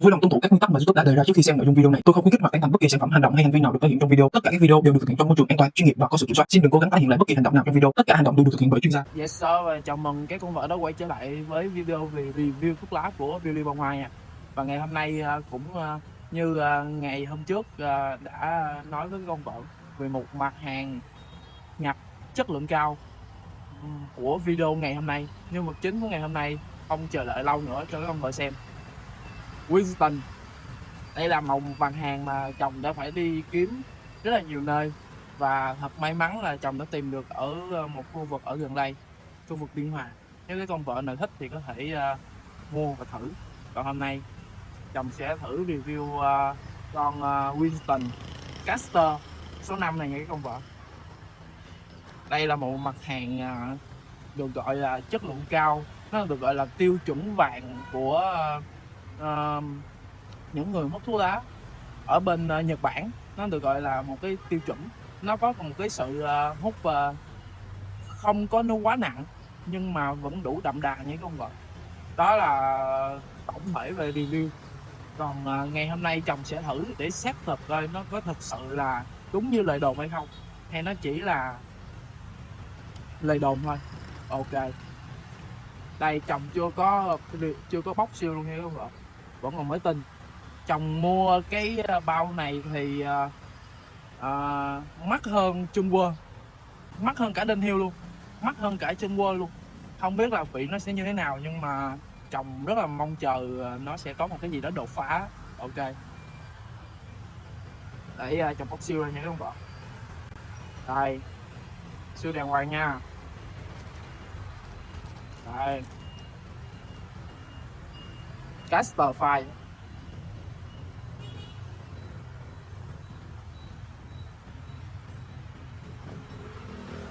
Vui lòng tuân thủ các nguyên tắc mà YouTube đã đề ra trước khi xem nội dung video này. Tôi không khuyến khích hoặc tán thành bất kỳ sản phẩm, hành động hay hành vi nào được thể hiện trong video. Tất cả các video đều được thực hiện trong môi trường an toàn, chuyên nghiệp và có sự kiểm soát. Xin đừng cố gắng tái hiện lại bất kỳ hành động nào trong video. Tất cả hành động đều được thực hiện bởi chuyên gia. Yes sir, và chào mừng cái con vợ đó quay trở lại với video về review thuốc lá của Billy Bông Hoa nha. Và ngày hôm nay cũng như ngày hôm trước đã nói với con vợ về một mặt hàng nhập chất lượng cao của video ngày hôm nay. Nhưng vật chính của ngày hôm nay không chờ đợi lâu nữa cho các con vợ xem. Winston, đây là một mặt hàng mà chồng đã phải đi kiếm rất là nhiều nơi, và thật may mắn là chồng đã tìm được ở một khu vực ở gần đây, khu vực Biên Hòa. Nếu cái con vợ nào thích thì có thể mua và thử. Còn hôm nay chồng sẽ thử review con Winston Caster số 5 này nha các con vợ. Đây là một mặt hàng được gọi là chất lượng cao, nó được gọi là tiêu chuẩn vàng của những người hút thuốc lá ở bên Nhật Bản. Nó được gọi là một cái tiêu chuẩn, nó có một cái sự hút không có nó quá nặng nhưng mà vẫn đủ đậm đà như con vợ. Đó là tổng thể về review. Còn ngày hôm nay chồng sẽ thử để xác thực coi nó có thật sự là đúng như lời đồn hay không, hay nó chỉ là lời đồn thôi. Ok, đây chồng chưa có bóc siêu luôn nha các vợ, vẫn còn mới tin. Chồng mua cái bao này thì mắc hơn Trung Quốc, mắc hơn cả Đinh Hill luôn, mắc hơn cả Trung Quốc luôn. Không biết là vị nó sẽ như thế nào, nhưng mà chồng rất là mong chờ nó sẽ có một cái gì đó đột phá. Ok, để chồng bóc siêu ra nha các bạn. Đây, siêu đàng hoàng nha. Đây, Caster File.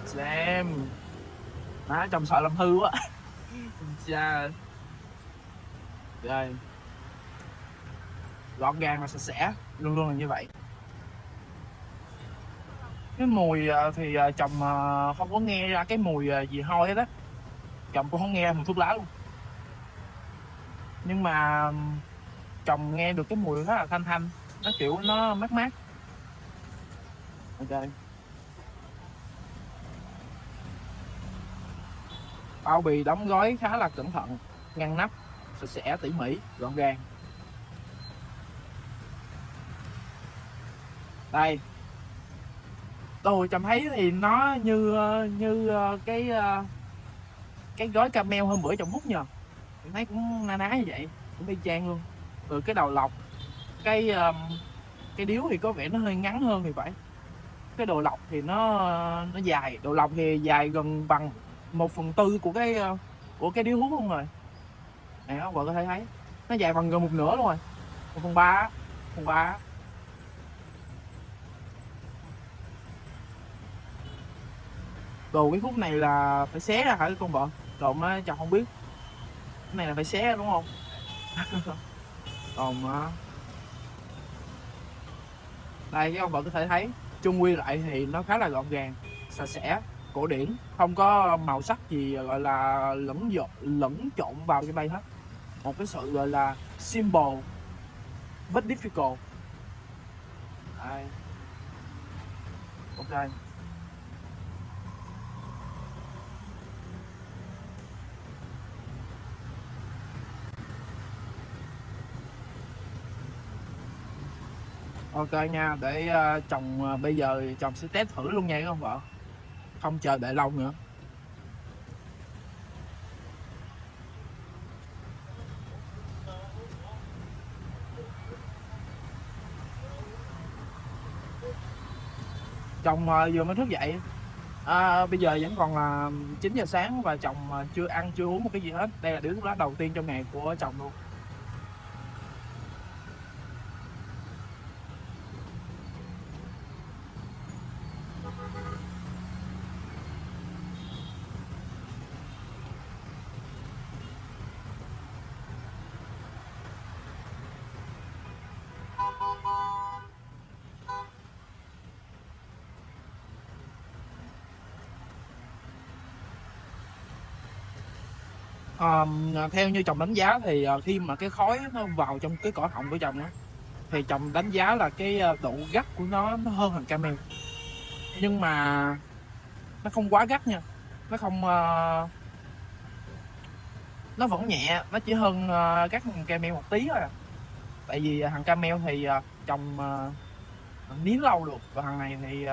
Xem má, chồng sợ làm hư quá. Cha. Đây, gọn gàng và sạch sẽ, luôn luôn là như vậy. Cái mùi thì chồng không có nghe ra cái mùi gì hôi hết á, chồng cũng không nghe mùi thuốc lá luôn, nhưng mà chồng nghe được cái mùi rất là thanh thanh, nó kiểu nó mát mát. Ok, bao bì đóng gói khá là cẩn thận, ngăn nắp sạch sẽ, tỉ mỉ, gọn gàng. Đây, tôi chồng thấy thì nó như cái gói camel hôm bữa chồng hút nhờ, em thấy cũng na ná như vậy, cũng y chang luôn. Từ cái đầu lọc, cái điếu thì có vẻ nó hơi ngắn hơn thì phải. Cái đồ lọc thì nó dài, đồ lọc thì dài gần bằng 1/4 của cái điếu hút luôn rồi. Này các bạn có thể thấy nó dài bằng gần một nửa luôn rồi, 1/3. Đồ cái khúc này là phải xé ra hả con vợ? Trộn á, chồng không biết. Cái này là phải xé ra đúng không? Còn đây các ông vợ có thể thấy, chung quy lại thì nó khá là gọn gàng, sạch sẽ, cổ điển, không có màu sắc gì gọi là lẫn trộn vào trong đây hết. Một cái sự gọi là simple but difficult. Đây. Ok, ok nha, để chồng bây giờ chồng sẽ test thử luôn nha các ông vợ, không chờ đợi lâu nữa. Chồng vừa mới thức dậy, bây giờ vẫn còn là 9 giờ sáng và chồng chưa ăn chưa uống một cái gì hết. Đây là điếu thuốc lá đầu tiên trong ngày của chồng luôn. Theo như chồng đánh giá thì khi mà cái khói nó vào trong cái cổ họng của chồng á, thì chồng đánh giá là cái độ gắt của nó hơn hàng camel, nhưng mà nó không quá gắt nha, nó không nó vẫn nhẹ, nó chỉ hơn gắt hàng camel một tí thôi à. Tại vì hàng camel thì chồng nín lâu được, và hàng này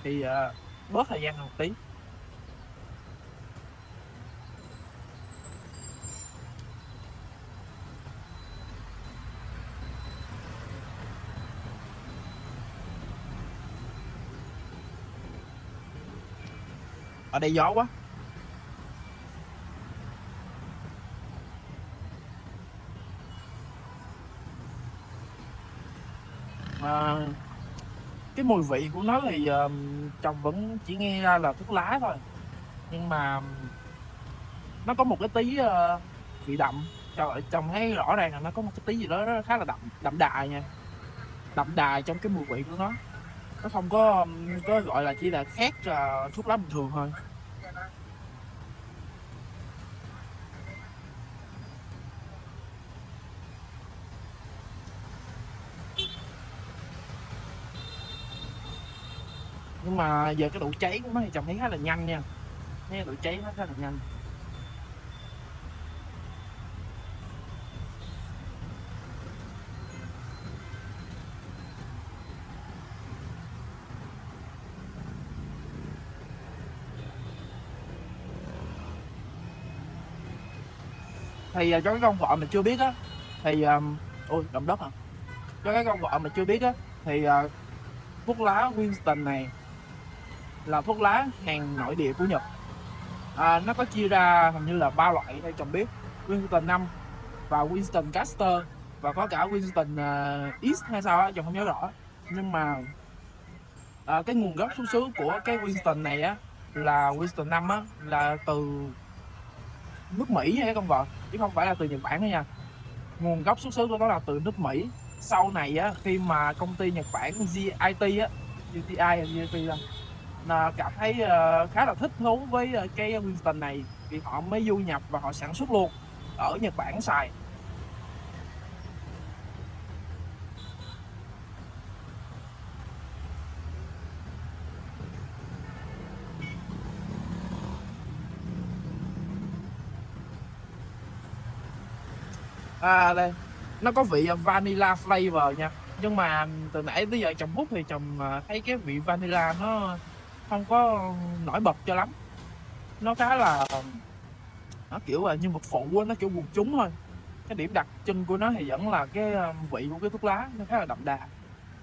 thì bớt thời gian hơn một tí. Ở đây gió quá. À, cái mùi vị của nó thì chồng vẫn chỉ nghe ra là thuốc lá thôi, nhưng mà nó có một cái tí vị đậm. Chồng thấy rõ ràng là nó có một cái tí gì đó nó khá là đậm, đậm đà nha, đậm đà trong cái mùi vị của nó không có gọi là chỉ là khác thuốc lá bình thường thôi. Nhưng mà về cái độ cháy của nó thì chồng thấy khá là nhanh nha, cái độ cháy nó khá là nhanh. Thì cho cái con vợ mình chưa biết á, thì ôi động đất hả, cho cái con vợ mình chưa biết á, thì thuốc lá Winston này là thuốc lá hàng nội địa của Nhật. Nó có chia ra hình như là 3 loại theo chồng biết: Winston 5 và Winston Caster, và có cả Winston X hay sao á, chồng không nhớ rõ. Nhưng mà cái nguồn gốc xuất xứ của cái Winston này á là Winston 5 á, là từ nước Mỹ hay con vợ, chứ không phải là từ Nhật Bản nữa nha. Nguồn gốc xuất xứ của nó là từ nước Mỹ. Sau này á, khi mà công ty Nhật Bản GIT á, GTI hay GIT là cảm thấy khá là thích thú với cái Winston này, thì họ mới du nhập và họ sản xuất luôn ở Nhật Bản xài. Đây, nó có vị vanilla flavor nha, nhưng mà từ nãy tới giờ chồng hút thì chồng thấy cái vị vanilla nó không có nổi bật cho lắm. Nó khá là nó kiểu là nhân vật phụ á, nó kiểu quần chúng thôi. Cái điểm đặc trưng của nó thì vẫn là cái vị của cái thuốc lá, nó khá là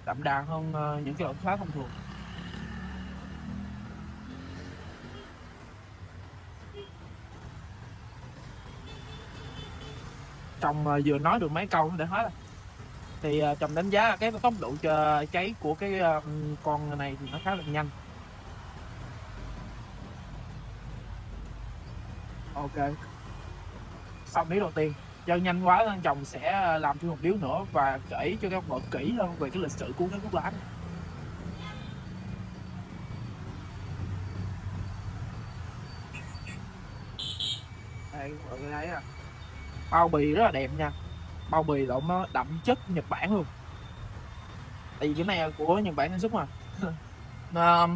đậm đà hơn những cái loại thuốc lá thông thường. Chồng vừa nói được mấy câu để hết rồi. Thì chồng đánh giá là cái tốc độ cháy của cái con này thì nó khá là nhanh. Ok, xong điếu đầu tiên do nhanh quá nên chồng sẽ làm thêm một điếu nữa và kể cho các vợ kỹ hơn về cái lịch sử của cái thuốc lá này. Đây mọi người thấy à, bao bì rất là đẹp nha, bao bì độ nó đậm chất Nhật Bản luôn, tại vì cái này là của Nhật Bản sản xuất mà. Ờ,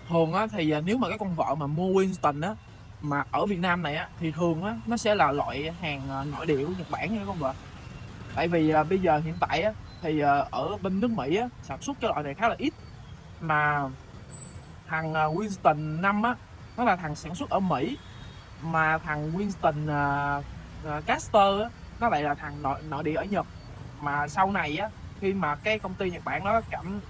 thường á thì nếu mà cái con vợ mà mua Winston á mà ở Việt Nam này á thì thường á nó sẽ là loại hàng nội địa của Nhật Bản nha con vợ. Tại vì bây giờ hiện tại á thì ở bên nước Mỹ á sản xuất cái loại này khá là ít, mà thằng Winston 5 á nó là thằng sản xuất ở Mỹ, mà thằng Winston Caster á nó lại là thằng nội địa ở Nhật. Mà sau này á, khi mà cái công ty Nhật Bản nó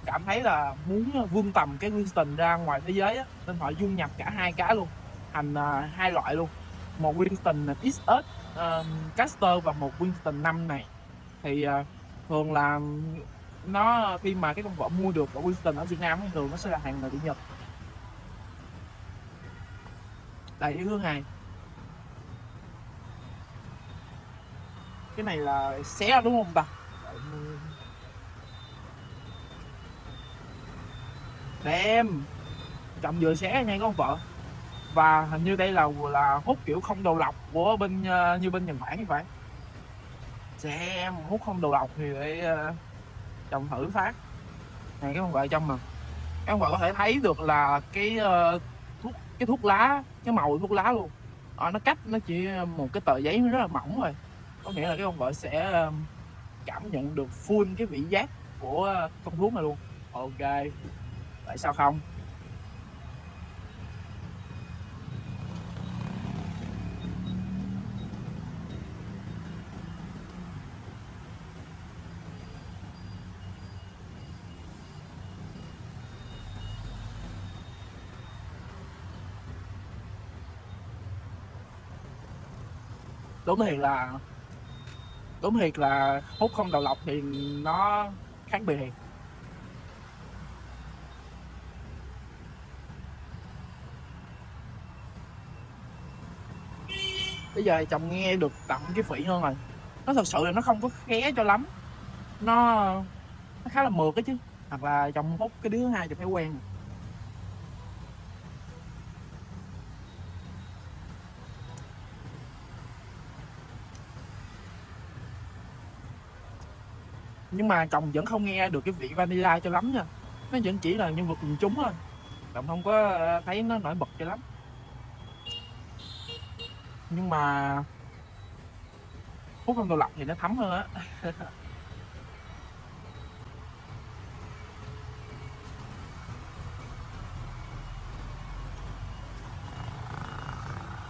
cảm thấy là muốn vươn tầm cái Winston ra ngoài thế giới á, nên họ dung nhập cả hai cái luôn thành hai loại luôn, một Winston XS Caster và một Winston 5 này. Thì thường là nó khi mà cái con vợ mua được ở Winston ở Việt Nam thì thường nó sẽ là hàng nội địa Nhật. Đây ý thứ hai, cái này là xé đúng không ta? Đem chồng vừa xé nha con vợ. Và hình như đây là hút kiểu không đầu lọc của bên như bên Nhật Bản như vậy. Xem hút không đầu lọc thì để trồng thử phát này, cái con vợ trong mà các con vợ có thể thấy được là cái thuốc lá, cái màu thuốc lá luôn. Nó cách nó chỉ một cái tờ giấy rất là mỏng thôi, có nghĩa là cái con vợ sẽ cảm nhận được full cái vị giác của con thuốc này luôn. Ok, tại sao không. Đúng thiệt là hút không đầu lọc thì nó khác biệt. Bây giờ chồng nghe được tận cái vị hơn rồi, nó thật sự là nó không có khé cho lắm, nó khá là mượt đấy chứ. Hoặc là chồng hút cái đứa thứ hai thì phải quen. Nhưng mà chồng vẫn không nghe được cái vị vanilla cho lắm nha, nó vẫn chỉ là nhân vật quần chúng thôi, chồng không có thấy nó nổi bật cho lắm. Nhưng mà hút không đầu lọc thì nó thấm hơn á.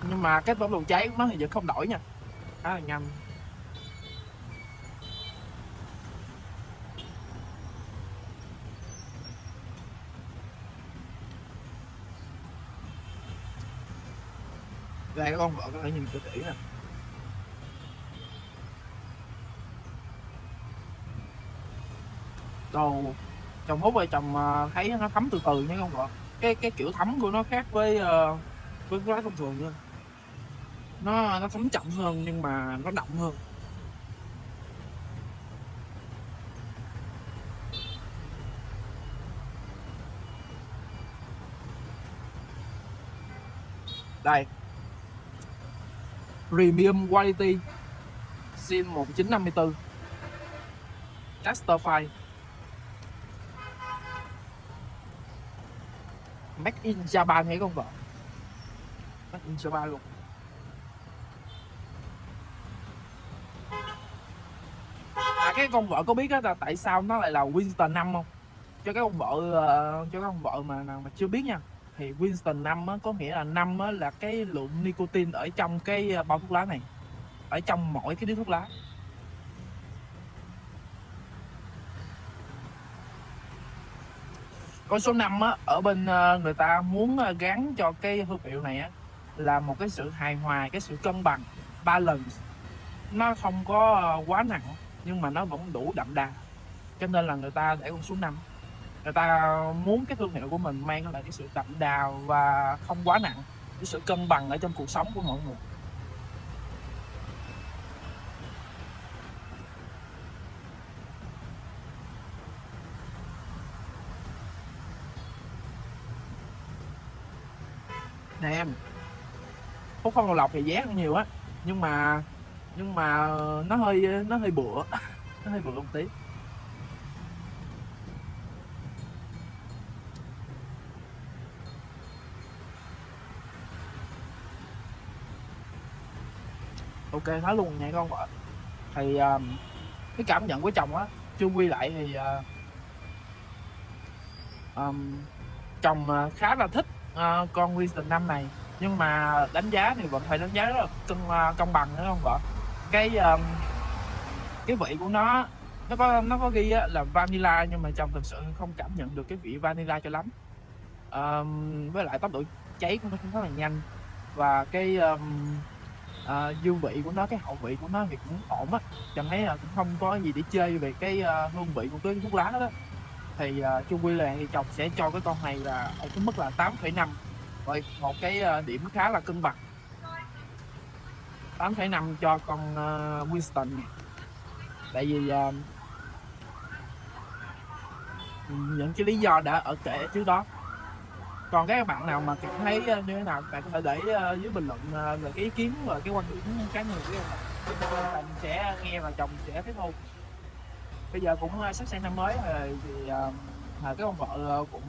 Nhưng mà cái tốc độ cháy của nó thì vẫn không đổi nha, khá là nhanh. Đây các con vợ có thể nhìn kỹ nè. Đầu chồng hút rồi chồng thấy nó thấm từ từ nha con vợ. Cái kiểu thấm của nó khác với lá thông thường nha. Nó thấm chậm hơn nhưng mà nó đậm hơn. Đây, Premium Quality Sin 1954 Casterfire Made in Japan hay con vợ. Made in Japan luôn. Cái con vợ có biết á là tại sao nó lại là Winston 5 không? Cho các con vợ mà nào mà chưa biết nha, thì Winston 5 á, có nghĩa là 5 á, là cái lượng nicotine ở trong cái bao thuốc lá này, ở trong mỗi cái điếu thuốc lá. Con số 5 á, ở bên người ta muốn gắn cho cái thương hiệu này á, là một cái sự hài hòa, cái sự cân bằng, balance. Nó không có quá nặng nhưng mà nó vẫn đủ đậm đà, cho nên là người ta để con số 5. Người ta muốn cái thương hiệu của mình mang lại cái sự đậm đà và không quá nặng, cái sự cân bằng ở trong cuộc sống của mọi người. Nè em, hút không đầu lọc thì giá không nhiều á, nhưng mà nó hơi bựa. Nó hơi bựa một tí. Ok, nói luôn nha con vợ. Thì cái cảm nhận của chồng á, chung quy lại thì chồng khá là thích con Winston 5 này, nhưng mà đánh giá thì vẫn phải đánh giá rất là công bằng nữa không vợ. Cái vị của nó có ghi là vanilla, nhưng mà chồng thực sự không cảm nhận được cái vị vanilla cho lắm. Với lại tốc độ cháy của nó cũng rất là nhanh, và cái dư vị của nó, cái hậu vị của nó thì cũng ổn á. Chồng thấy là cũng không có gì để chơi về cái hương vị của cái thuốc lá đó. Thì chung quy là thì chồng sẽ cho cái con này là ở cái mức là 8,5, rồi một cái điểm khá là cân bằng. 8,5 cho con Winston này. Tại vì những cái lý do đã ở kể trước đó. Còn các bạn nào mà cảm thấy như thế nào, bạn có thể để dưới bình luận về cái ý kiến và cái quan điểm cá nhân của em. Mình sẽ nghe và chồng sẽ tiếp thu. Bây giờ cũng sắp sang năm mới rồi thì cái ông vợ cũng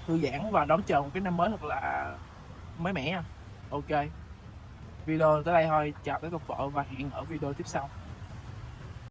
thư giãn và đón chờ một cái năm mới thật là mới mẻ. Ok, video tới đây thôi, chào các ông vợ và hẹn ở video tiếp sau.